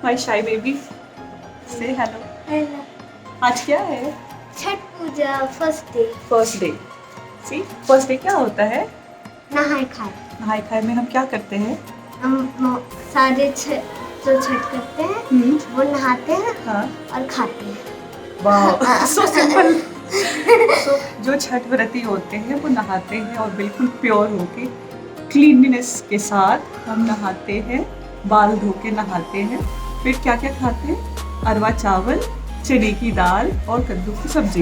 हाय शाई बेबी, से hello. Hello. आज क्या है? Chhath puja first day. First day. सी फर्स्ट डे क्या होता है? नहाए खाए। नहाए खाए में हम क्या करते हैं? हम सारे जो छठ करते हैं वो नहाते हैं हाँ। और खाते हैं। वाह, सो सिंपल। सो जो छठ व्रती होते हैं वो नहाते हैं और बिल्कुल प्योर होके क्लीनलीनेस के साथ हम नहाते हैं, बाल धो के नहाते हैं। फिर क्या क्या खाते हैं? अरवा चावल, चने की दाल और कद्दू की सब्जी।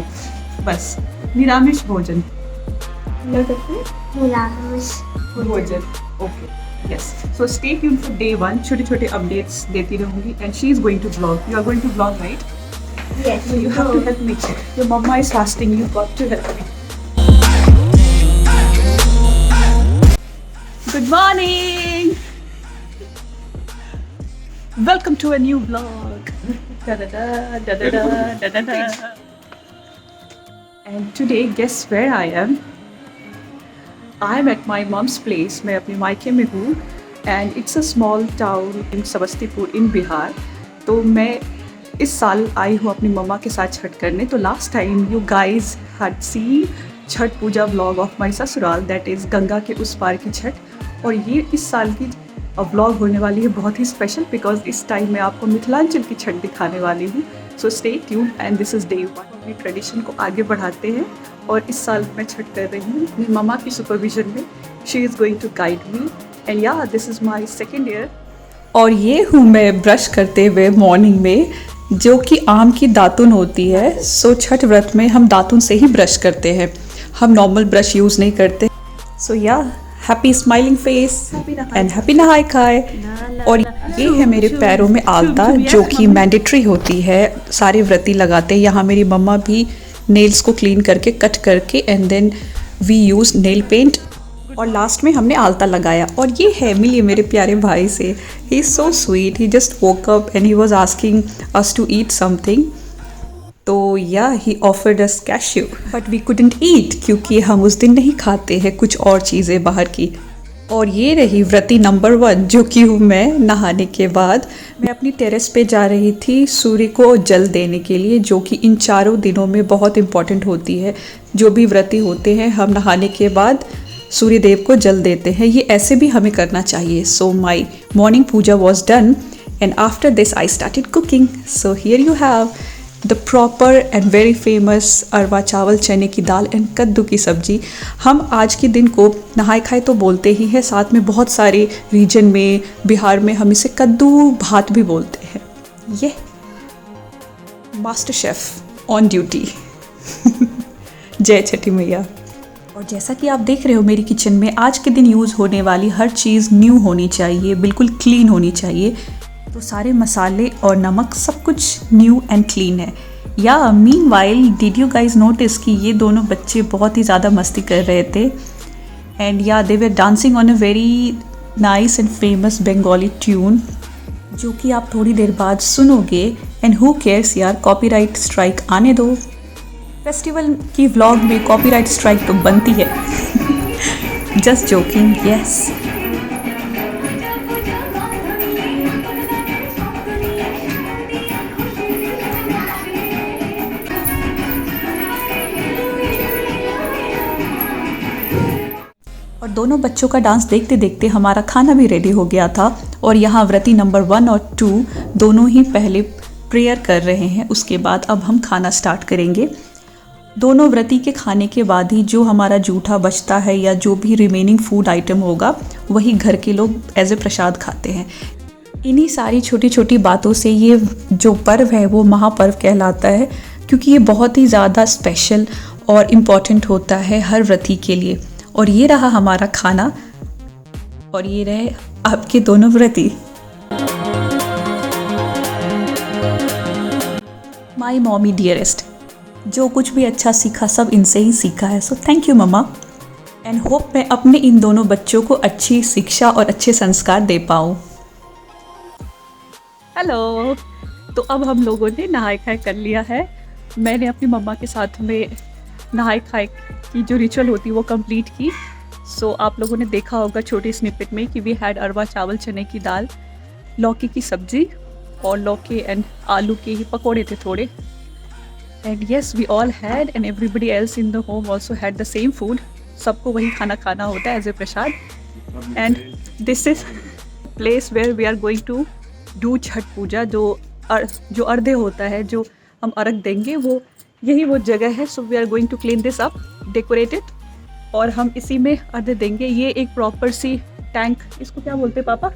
बस निरामिष भोजन। क्या करते हैं? निरामिष भोजन। Okay, yes. So stay tuned for day 1। छोटे छोटे अपडेट्स देती रहूंगी and she is going to blog. You are going to blog, right? Yes. So you have to help me. Your mama is fasting. You got to help me. Good morning. Welcome to a new vlog. Da da da da da da da da. And today, guess where I am? I am at my mom's place. मैं अपने मायके में हूँ. And it's a small town in Samastipur in Bihar. तो मैं इस साल आई हूँ अपनी मम्मा के साथ छठ करने। तो last time you guys had seen Chhath Puja vlog of my ससुराल, दैट इज़ गंगा के उस पार की छठ। और ये इस साल की व्लॉग होने वाली है बहुत ही स्पेशल, बिकॉज इस टाइम मैं आपको मिथिलांचल की छठ दिखाने वाली हूँ। सो stay tuned and this is day 1। अपनी ट्रेडिशन को आगे बढ़ाते हैं और इस साल मैं छठ कर रही हूँ अपनी मम्मा की सुपरविजन में। She is going to guide me and yeah this is my second year. और ये हूँ मैं ब्रश करते हुए मॉर्निंग में, जो कि आम की दातुन होती है। सो छठ व्रत में हम दातुन से ही ब्रश करते हैं, हम नॉर्मल ब्रश यूज़ नहीं करते। सो या happy smiling face and happy नहाए खाए। और ये है मेरे पैरों में आलता, जो कि मैंडेटरी होती है, सारे व्रती लगाते हैं। यहाँ मेरी मम्मा भी नेल्स को क्लीन करके कट करके and then we use nail paint और लास्ट में हमने आलता लगाया। और ये है मिलिए मेरे प्यारे भाई से। He is so sweet. He just woke up and he was asking us to eat something. तो yeah he offered us cashew but we couldn't eat, क्योंकि हम उस दिन नहीं खाते हैं कुछ और चीज़ें बाहर की। और ये रही व्रती नंबर 1, जो कि हूँ मैं। नहाने के बाद मैं अपनी टेरेस पे जा रही थी सूर्य को जल देने के लिए, जो कि इन चारों दिनों में बहुत इम्पॉर्टेंट होती है। जो भी व्रती होते हैं, हम नहाने के बाद सूर्य देव को जल देते हैं। ये ऐसे भी हमें करना चाहिए। So my morning puja was done and after this I started cooking. So here you have the proper and very famous अरवा चावल, चने की दाल एंड कद्दू की सब्जी। हम आज के दिन को नहाए खाए तो बोलते ही हैं, साथ में बहुत सारे रीजन में, बिहार में हम इसे कद्दू भात भी बोलते हैं। ये मास्टर शेफ ऑन ड्यूटी। जय छठी मैया। और जैसा कि आप देख रहे हो मेरी किचन में, आज के दिन यूज़ होने वाली हर चीज़ न्यू होनी चाहिए, बिल्कुल क्लीन होनी चाहिए। तो सारे मसाले और नमक सब कुछ न्यू एंड क्लीन है। या meanwhile did you guys notice कि ये दोनों बच्चे बहुत ही ज़्यादा मस्ती कर रहे थे and yeah they were dancing on a very nice and famous Bengali tune, जो कि आप थोड़ी देर बाद सुनोगे। एंड हु केयर्स यार, कॉपीराइट स्ट्राइक आने दो। फेस्टिवल की व्लॉग में कॉपीराइट स्ट्राइक तो बनती है। Just joking, yes. और दोनों बच्चों का डांस देखते देखते हमारा खाना भी रेडी हो गया था। और यहाँ व्रती नंबर 1 और 2 दोनों ही पहले प्रेयर कर रहे हैं, उसके बाद अब हम खाना स्टार्ट करेंगे। दोनों व्रती के खाने के बाद ही जो हमारा जूठा बचता है या जो भी रिमेनिंग फूड आइटम होगा, वही घर के लोग एज ए प्रसाद खाते हैं। इन्हीं सारी छोटी छोटी बातों से ये जो पर्व है वो महापर्व कहलाता है, क्योंकि ये बहुत ही ज़्यादा स्पेशल और इम्पॉर्टेंट होता है हर व्रती के लिए। और ये रहा हमारा खाना और ये रहे आपके दोनों व्रती। माई मॉमी डियरेस्ट, जो कुछ भी अच्छा सीखा सब इनसे ही सीखा है। सो थैंक यू मम्मा एंड होप मैं अपने इन दोनों बच्चों को अच्छी शिक्षा और अच्छे संस्कार दे पाऊँ। हेलो। तो अब हम लोगों ने नहाए खाए कर लिया है। मैंने अपनी मम्मा के साथ में नहाए खाए की जो रिचुअल होती है वो कंप्लीट की। सो आप लोगों ने देखा होगा छोटी स्निपेट में कि वी हैड अरवा चावल, चने की दाल, लौकी की सब्जी और लौकी एंड आलू के ही पकौड़े थे थोड़े. And yes, we all had, and everybody else in the home also had the same food. सबको वही खाना खाना होता है as a Prasad. And this is place where we are going to do Chhath पूजा. जो अर्घ्य होता है, जो हम अर्घ देंगे, यही वो जगह है. So we are going to clean this up, decorate it, और हम इसी में अर्घ्य देंगे. ये एक प्रॉपर सी टैंक, इसको क्या बोलते हैं पापा,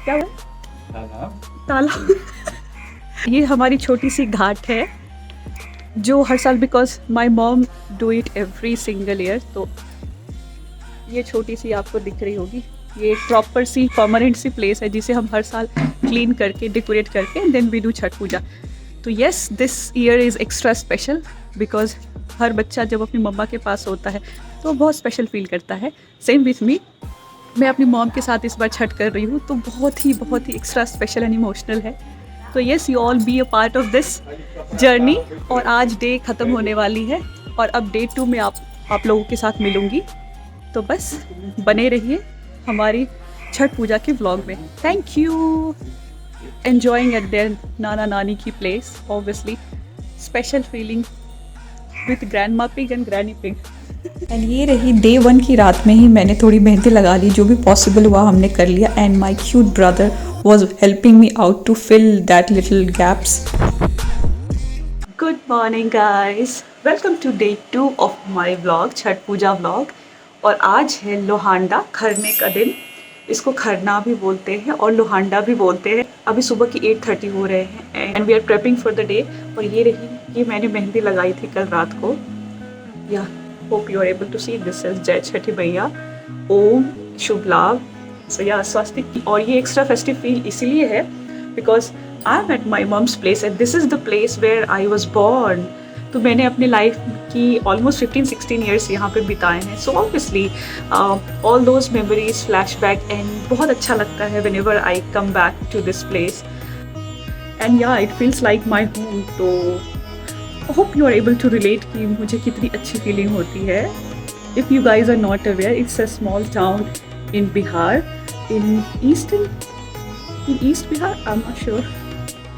क्या है, तालाब. ये हमारी छोटी सी घाट है जो हर साल, because my mom do it every single year. तो ये छोटी सी आपको दिख रही होगी, ये एक प्रॉपर सी परमानेंट सी प्लेस है जिसे हम हर साल क्लीन करके डेकोरेट करके then we do Chhath puja. तो yes, this year is extra special because हर बच्चा जब अपनी मम्मा के पास होता है तो बहुत स्पेशल फील करता है. सेम विथ मी, मैं अपनी मॉम के साथ इस बार छठ कर रही हूँ तो बहुत ही एक्स्ट्रा स्पेशल एंड इमोशनल है. तो yes, you all be a part of this journey. और आज डे ख़त्म होने वाली है और अब डे 2 में आप लोगों के साथ मिलूँगी. तो बस बने रहिए हमारी छठ पूजा के व्लॉग में. Thank you. Enjoying eight there नाना नानी की place, obviously special feeling with grandma pig and granny pig. And ये रही डे 1 की रात में ही मैंने थोड़ी मेहंदी लगा ली, जो भी पॉसिबल हुआ हमने कर लिया. And my cute brother was helping me out to fill that little gaps. Good morning guys, welcome to day 2 of my vlog, Chhath Puja vlog. और आज है लोहांडा, खरने का दिन. इसको खरना भी बोलते हैं और लोहांडा भी बोलते हैं. अभी सुबह की 8:30 हो रहे हैं and we are prepping for the day. और ये रही, ये मैंने मेहंदी लगाई थी कल रात को. या hope you are able to see, this is जय छठी मैया, ओम शुभ लाभ. सो या स्वास्तिक. और ये एक्स्ट्रा फेस्टिव फील इसीलिए है because I am at my mom's place and this is the place where I was born. तो मैंने अपनी लाइफ की ऑलमोस्ट 15-16 ईयर्स यहाँ पे बिताए हैं. So obviously all those memories flash back and बहुत अच्छा लगता है whenever I come back to this place. And yeah it feels like my home. तो hope you are able to relate कि मुझे कितनी अच्छी फीलिंग होती है. If you guys are not aware, it's a small town in Bihar, in East Bihar, I'm not sure.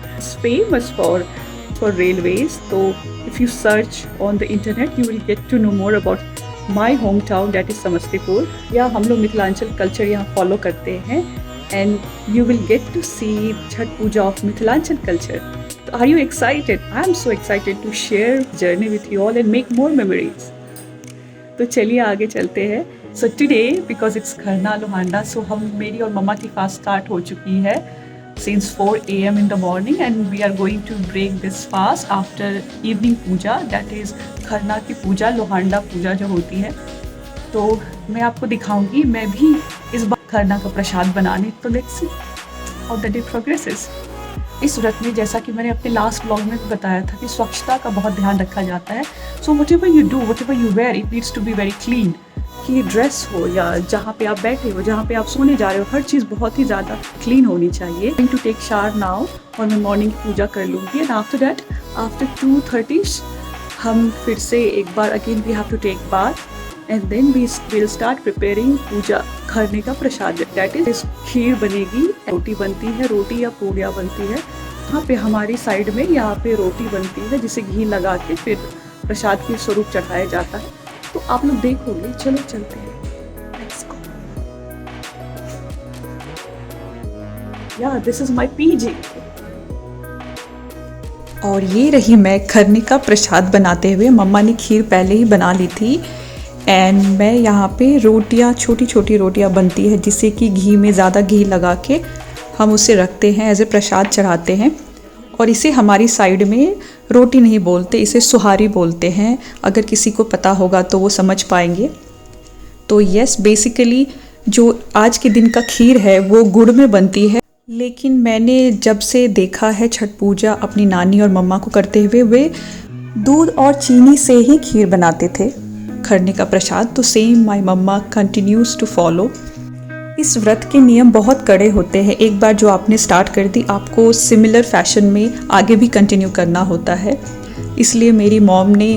It's famous for railways. So if you search on the internet, you will get to know more about my hometown, that is Samastipur. या हम लोग Mithilanchal culture यहाँ follow करते हैं and you will get to see Chhath Puja of Mithilanchal culture. So are you excited? I am so excited to share journey with you all and make more memories. तो चलिए आगे चलते हैं. So today because it's Kharna Lohanda, so मेरी और मम्मा की fast start हो चुकी है since 4 AM in the morning and we are going to break this fast after evening puja, that is Kharna की पूजा, लोहांडा पूजा जो होती है. तो मैं आपको दिखाऊंगी मैं भी इस बार खरना का प्रसाद बनाने. तो let's see how the day progresses. इस व्रत में जैसा कि मैंने अपने लास्ट ब्लॉग में बताया था कि स्वच्छता का बहुत ध्यान रखा जाता है. So whatever you do, whatever you wear, it needs to be very clean. कि ड्रेस हो या जहाँ पे आप बैठे हो, जहाँ पे आप सोने जा रहे हो, हर चीज़ बहुत ही ज़्यादा क्लीन होनी चाहिए. टू टेक शावर नाउ और मैं मॉर्निंग की पूजा कर लूँगी. एंड आफ्टर दैट आफ्टर 2:30 हम फिर से एक बार again we have to take bath and then we will start preparing puja खरने का प्रसाद. दैट इज खीर बनेगी, रोटी बनती है, रोटी या पूड़िया बनती है. यहाँ पे हमारी साइड में यहाँ पे रोटी बनती है जिसे घी लगा के फिर प्रसाद के स्वरूप चढ़ाया जाता है. तो आप लोग देखोगे. चलो चलते हैं. Let's go. या दिस इज माय पीजी. और ये रही मैं खरने का प्रसाद बनाते हुए. मम्मा ने खीर पहले ही बना ली थी एंड मैं यहाँ पे रोटियाँ, छोटी छोटी रोटियाँ बनती है जिसे कि घी में ज़्यादा घी लगा के हम उसे रखते हैं, एज ए प्रसाद चढ़ाते हैं. और इसे हमारी साइड में रोटी नहीं बोलते, इसे सुहारी बोलते हैं. अगर किसी को पता होगा तो वो समझ पाएंगे. तो यस, बेसिकली जो आज के दिन का खीर है वो गुड़ में बनती है. लेकिन मैंने जब से देखा है छठ पूजा अपनी नानी और मम्मा को करते हुए, वे दूध और चीनी से ही खीर बनाते थे खरने का प्रसाद. तो same my mumma continues to follow. इस व्रत के नियम बहुत कड़े होते हैं. एक बार जो आपने स्टार्ट कर दी, आपको सिमिलर फैशन में आगे भी कंटिन्यू करना होता है. इसलिए मेरी मॉम ने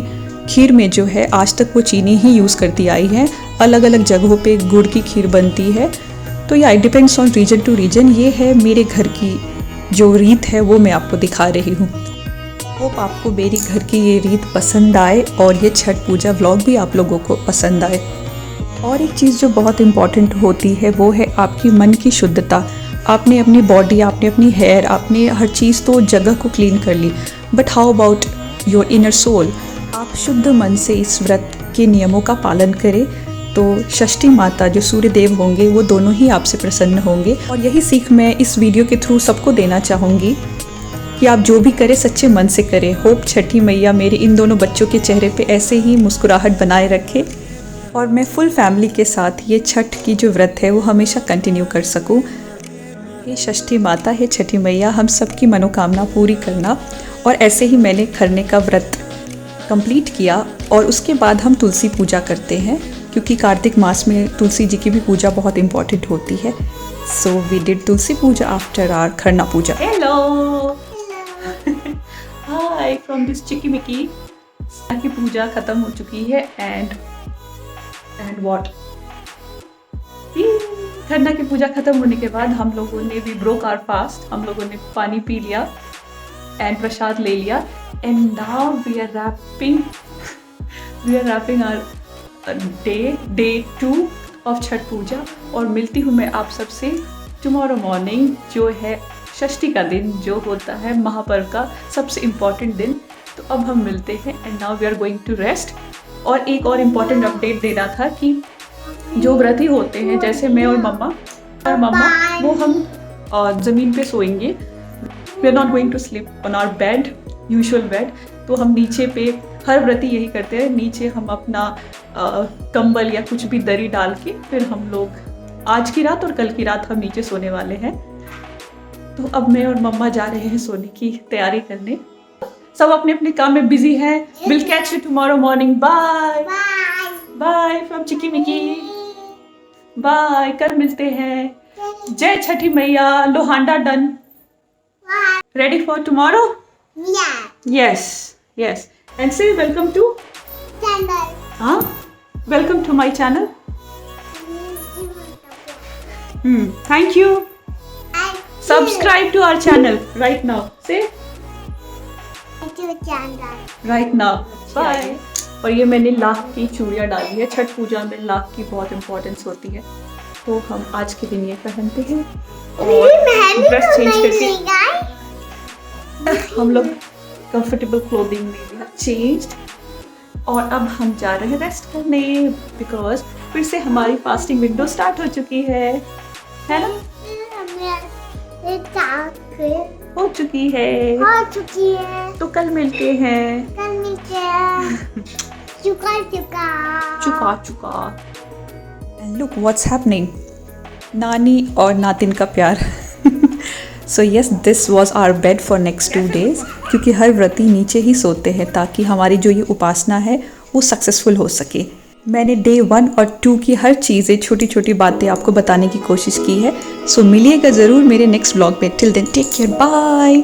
खीर में जो है आज तक वो चीनी ही यूज़ करती आई है. अलग अलग जगहों पे गुड़ की खीर बनती है. तो yeah it depends on region to region. ये है मेरे घर की जो रीत है वो मैं आपको दिखा रही हूँ। होप आपको मेरी घर की ये रीत पसंद आए और ये छठ पूजा व्लॉग भी आप लोगों को पसंद आए। और एक चीज़ जो बहुत इम्पॉर्टेंट होती है वो है आपकी मन की शुद्धता। आपने अपनी बॉडी, आपने अपनी हेयर, आपने हर चीज़ तो जगह को क्लीन कर ली, but how about your inner soul. आप शुद्ध मन से इस व्रत के नियमों का पालन करें तो षष्ठी माता जो सूर्य देव होंगे वो दोनों ही आपसे प्रसन्न होंगे। और यही सीख मैं इस वीडियो के थ्रू सबको देना चाहूँगी कि आप जो भी करें सच्चे मन से करें। होप छठी मैया मेरे इन दोनों बच्चों के चेहरे पे ऐसे ही मुस्कुराहट बनाए रखे और मैं फुल फैमिली के साथ ये छठ की जो व्रत है वो हमेशा कंटिन्यू कर सकूं। हे षष्ठी माता, हे छठी मैया, हम सबकी मनोकामना पूरी करना। और ऐसे ही मैंने खरने का व्रत कंप्लीट किया और उसके बाद हम तुलसी पूजा करते हैं क्योंकि कार्तिक मास में तुलसी जी की भी पूजा बहुत इम्पॉर्टेंट होती है। So we did tulsi puja after our Kharna puja. Hello hi from this Chiki Miki. की पूजा खत्म हो चुकी है एंड व्हाट, खरना की पूजा खत्म होने के बाद हम लोगों ने वी ब्रोक आवर फास्ट। हम लोगों ने पानी पी लिया एंड प्रसाद ले लिया and now we are wrapping our day 2 of Chhath puja. और मिलती हूँ मैं आप सबसे टुमारो मॉर्निंग, जो है षष्ठी का दिन, जो होता है महापर्व का सबसे इम्पॉर्टेंट दिन। तो अब हम मिलते हैं and now we are going to rest. और एक और इम्पॉर्टेंट अपडेट देना था कि जो व्रती होते हैं जैसे मैं और मम्मा वो हम ज़मीन पे सोएंगे। We are not going to sleep on our bed, usual bed. तो हम नीचे पे, हर व्रती यही करते हैं, नीचे हम अपना कंबल या कुछ भी दरी डाल के फिर हम लोग आज की रात और कल की रात हम नीचे सोने वाले हैं। तो अब मैं और मम्मा जा रहे हैं सोने की तैयारी करने। सब अपने अपने काम में बिजी हैं। Will catch you tomorrow morning. Bye bye from Chiki Miki. Bye, कल मिलते हैं। जय Chhathi Maiya. Lohanda done. Ready for tomorrow? Yes and say welcome to channel. हाँ, welcome to my channel. Thank you. Subscribe to our channel right now. Say right now. Bye. और ये मैंने लाख की चूड़ियाँ डाली है। छठ पूजा में लाख की बहुत इम्पोर्टेंस होती है, तो हम आज के दिन ये पहनते हैं और ड्रेस चेंज करके हम लोग कंफर्टेबल क्लोथिंग में भी चेंज्ड। और अब हम जा रहे हैं रेस्ट करने बिकॉज फिर से हमारी फास्टिंग विंडो स्टार्ट हो चुकी है ना? हो चुकी है। तो कल मिलते हैं। चुका। Look what's happening. नानी और नातिन का प्यार। So yes, this was our bed for next 2 days क्योंकि हर व्रती नीचे ही सोते हैं ताकि हमारी जो ये उपासना है वो सक्सेसफुल हो सके। मैंने डे 1 और 2 की हर चीज़ें, छोटी छोटी बातें आपको बताने की कोशिश की है। सो मिलिएगा ज़रूर मेरे नेक्स्ट व्लॉग में। Till then take care, bye.